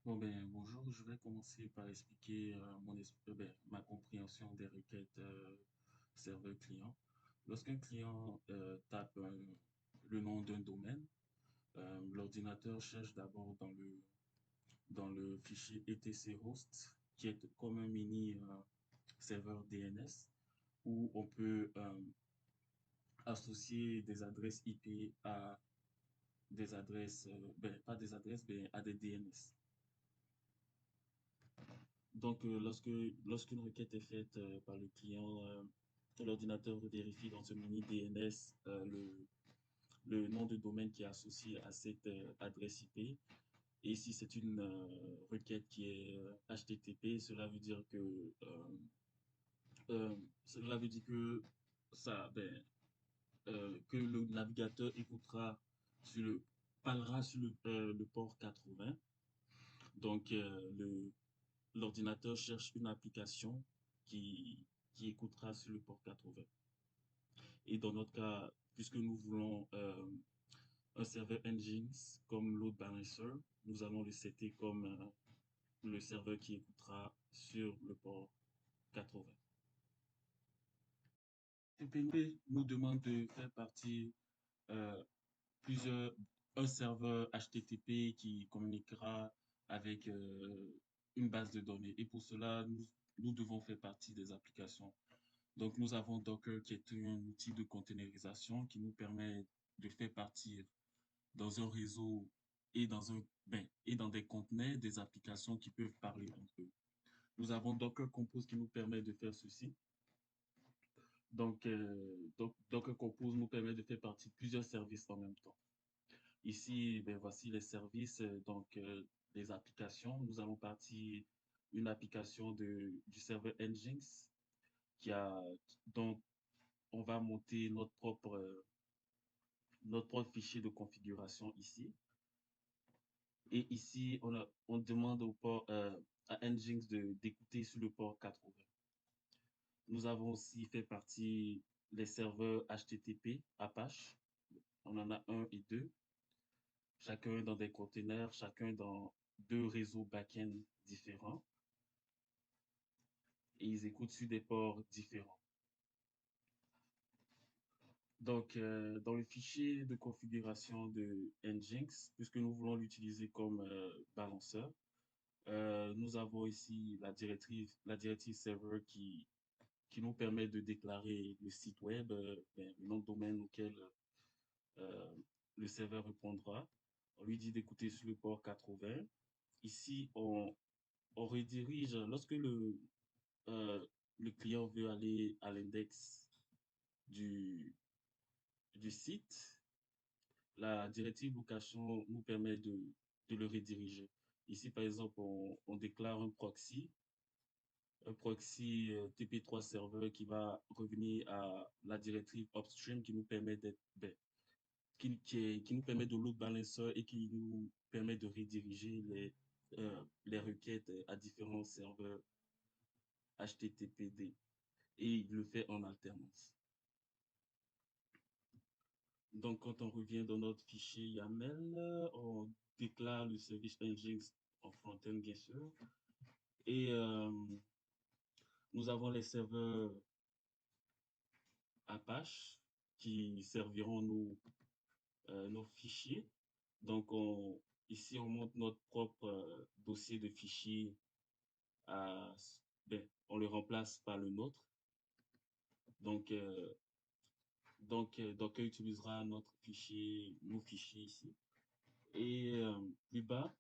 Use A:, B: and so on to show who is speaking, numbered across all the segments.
A: Bonjour, je vais commencer par expliquer ma compréhension des requêtes serveur client. Lorsqu'un client tape le nom d'un domaine, l'ordinateur cherche d'abord dans le fichier etc host, qui est comme un mini serveur DNS, où on peut associer des adresses IP à des adresses, pas des adresses, à des DNS. Donc, lorsqu'une requête est faite par le client, l'ordinateur vérifie dans ce menu DNS le nom de domaine qui est associé à cette adresse IP. Et si c'est une requête qui est HTTP, cela veut dire que ça, que le navigateur écoutera sur le, parlera sur le port 80. Donc, l'ordinateur cherche une application qui écoutera sur le port 80. Et dans notre cas, puisque nous voulons un serveur Nginx comme load balancer, nous allons le setter comme le serveur qui écoutera sur le port 80. TPP nous demande de faire partie euh, plusieurs, un serveur HTTP qui communiquera avec une base de données. Et pour cela, nous devons faire partie des applications. Donc, nous avons Docker qui est un outil de containerisation qui nous permet de faire partir dans un réseau et dans des conteneurs des applications qui peuvent parler entre eux. Nous avons Docker Compose qui nous permet de faire ceci. Donc, Docker Compose nous permet de faire partie de plusieurs services en même temps. Ici, voici les services, des applications. Nous allons partir une application du serveur Nginx dont on va monter notre propre fichier de configuration ici. Et ici, on demande à Nginx d'écouter sur le port 80. Nous avons aussi fait partie les serveurs HTTP, Apache. On en a un et deux, chacun dans des containers, chacun dans deux réseaux back-end différents. Et ils écoutent sur des ports différents. Donc, dans le fichier de configuration de Nginx, puisque nous voulons l'utiliser comme balanceur, nous avons ici la directive serveur qui nous permet de déclarer le site web, le nom de domaine auquel euh, le serveur répondra. On lui dit d'écouter sur le port 80. Ici, on redirige, lorsque euh, le client veut aller à l'index du, du site, la directive location nous permet de le rediriger. Ici, par exemple, on déclare un proxy TP3 serveur qui va revenir à la directive upstream qui nous permet qui nous permet de load balancer et qui nous permet de rediriger les requêtes à différents serveurs HTTPD. Et il le fait en alternance. Donc, quand on revient dans notre fichier YAML, on déclare le service Nginx en front-end, bien sûr. Et nous avons les serveurs Apache qui serviront nos fichiers. Donc, ici, on monte notre propre dossier de fichiers. À, on le remplace par le nôtre. Donc, Docker utilisera nos fichiers ici. Et plus bas,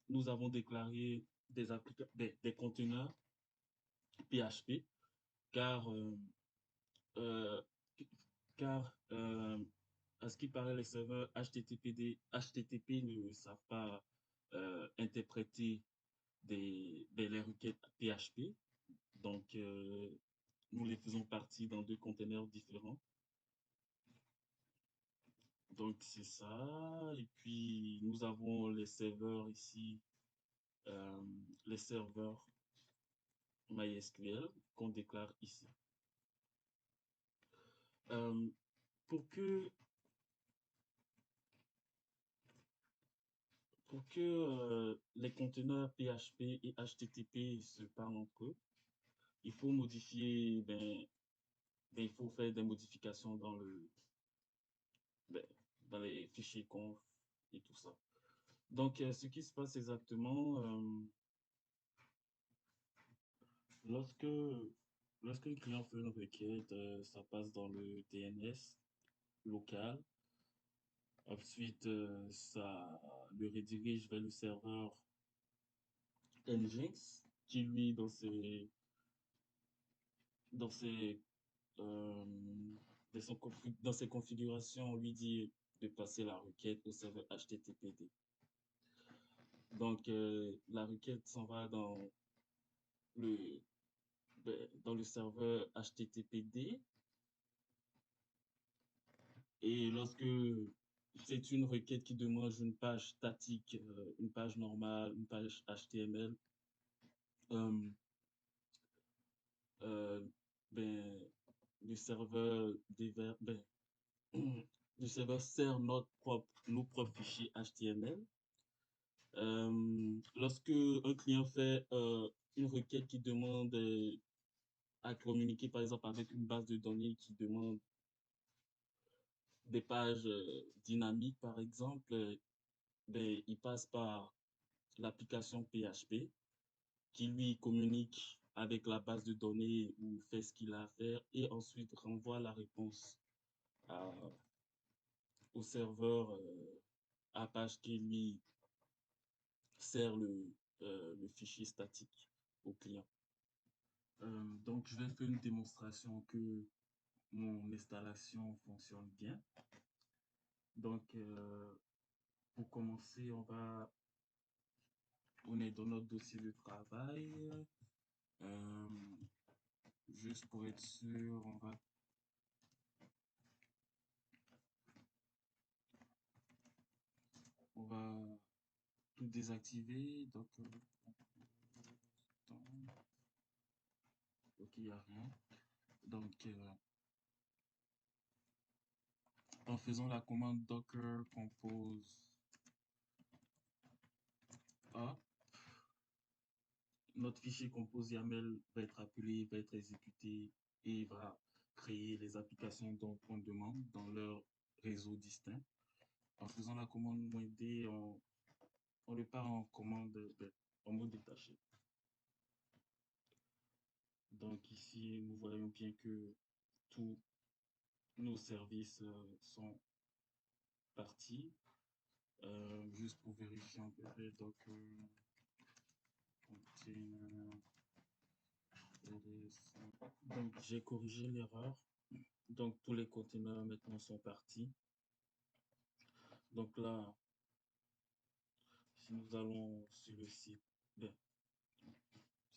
A: nous avons déclaré des conteneurs PHP car, euh, car à ce qui paraît, les serveurs HTTP ne savent pas interpréter les requêtes PHP. Donc, nous les faisons partie dans deux conteneurs différents. Donc, c'est ça. Et puis, nous avons les serveurs ici, euh, les serveurs MySQL qu'on déclare ici. Euh, pour que, pour que les conteneurs PHP et HTTP se parlent entre eux. Il faut modifier, il faut faire des modifications ben, dans les fichiers conf et tout ça. Donc, ce qui se passe exactement, lorsque, lorsqu'un client fait une requête, ça passe dans le DNS local. Ensuite, ça le redirige vers le serveur Nginx, qui lui, dans ses, euh, dans ses configurations, lui dit de passer la requête au serveur HTTPD. Donc, la requête s'en va le, dans le serveur HTTPD. Et lorsque c'est une requête qui demande une page statique, une page normale, une page HTML, euh, euh, ben, le serveur le serveur sert nos propres fichiers HTML. Lorsque un client fait une requête qui demande à communiquer, par exemple, avec une base de données qui demande des pages dynamiques, par exemple, il passe par l'application PHP qui lui communique avec la base de données ou fait ce qu'il a à faire et ensuite renvoie la réponse à- au serveur Apache qui lui sert le fichier statique au client. Donc, je vais faire une démonstration que mon installation fonctionne bien. Donc, pour commencer, on est dans notre dossier de travail. Euh, Juste pour être sûr, on va tout désactiver. Donc, ok, il n'y a rien. Donc, en faisant la commande docker compose A, notre fichier compose YAML va être appelé, va être exécuté et va créer les applications dont on demande dans leur réseau distinct. En faisant la commande -d, on le part en commande en mode détaché. Donc ici, nous voyons bien que tous nos services sont partis. Juste pour vérifier un peu, donc container donc j'ai corrigé l'erreur. Donc tous les conteneurs maintenant sont partis. Donc là, si nous allons sur le site,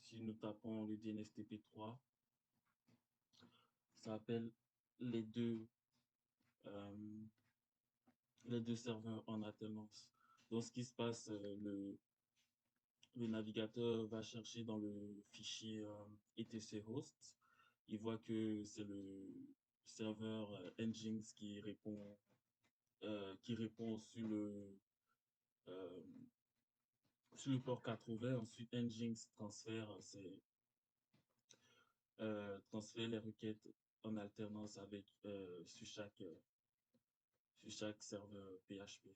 A: si nous tapons le DNSTP3, ça appelle les deux, euh, les deux serveurs en alternance. Donc ce qui se passe, le navigateur va chercher dans le fichier etc host. Il voit que c'est le serveur Nginx qui répond euh, sur le port 80. Ensuite, Nginx transfère les requêtes en alternance avec sur chaque serveur PHP,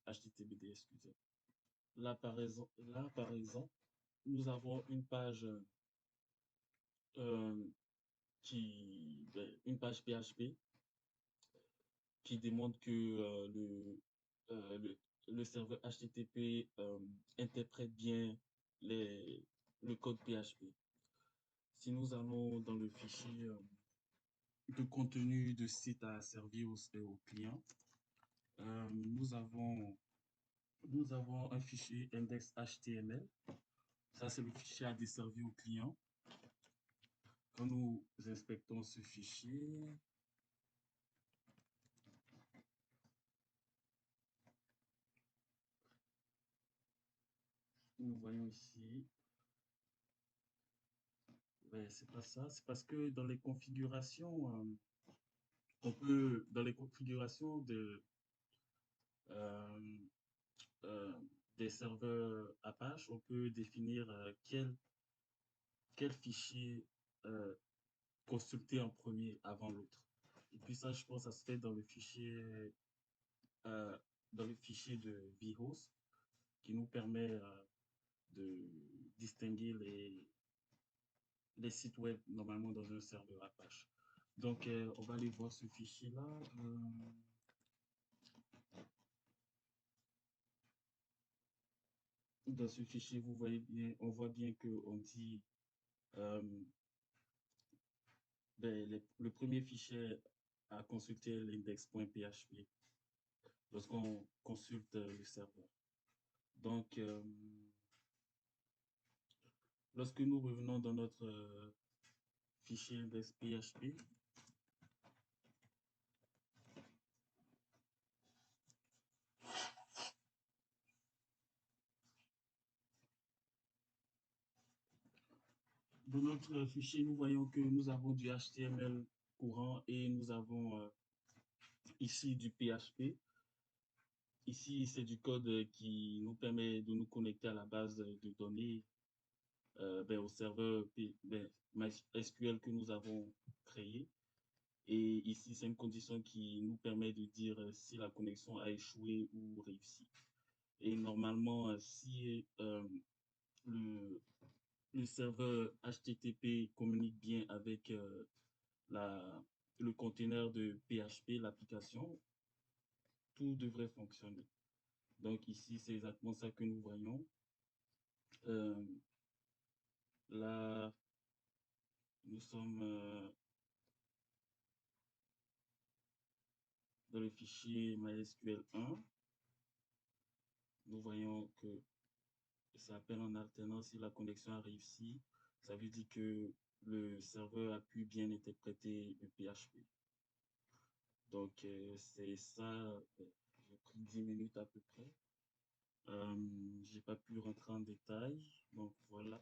A: HTTPD, excusez. Par exemple, nous avons une page euh, une page PHP qui démontre que le serveur HTTP interprète bien les, le code PHP. Si nous allons dans le fichier de contenu de site à servir au client, nous avons un fichier index.html. Ça, c'est le fichier à desservir au client. Quand nous inspectons ce fichier, nous voyons ici, c'est pas ça, c'est parce que dans les configurations, dans les configurations euh, des serveurs Apache, on peut définir quel fichier euh, consulter en premier avant l'autre. Et puis ça, je pense, ça se fait euh, dans le fichier de vhost qui nous permet de distinguer les sites web normalement dans un serveur Apache. Donc, on va aller voir ce fichier-là. Dans ce fichier, vous voyez bien, on voit bien qu'on dit euh, le premier fichier à consulter est l'index.php lorsqu'on consulte le serveur. Donc, lorsque nous revenons dans notre fichier index.php, dans notre fichier, nous voyons que nous avons du HTML courant et nous avons ici du PHP. Ici, c'est du code qui nous permet de nous connecter à la base de données, au serveur MySQL que nous avons créé. Et ici, c'est une condition qui nous permet de dire si la connexion a échoué ou réussi. Et normalement, si le, le serveur HTTP communique bien avec la, le conteneur de PHP, l'application, tout devrait fonctionner. Donc ici, c'est exactement ça que nous voyons. Euh, Là, nous sommes dans le fichier MySQL 1. Nous voyons que ça appelle en alternance si la connexion a réussi. Ça veut dire que le serveur a pu bien interpréter le PHP. Donc, c'est ça. J'ai pris 10 minutes à peu près. J'ai pas pu rentrer en détail. Donc, voilà.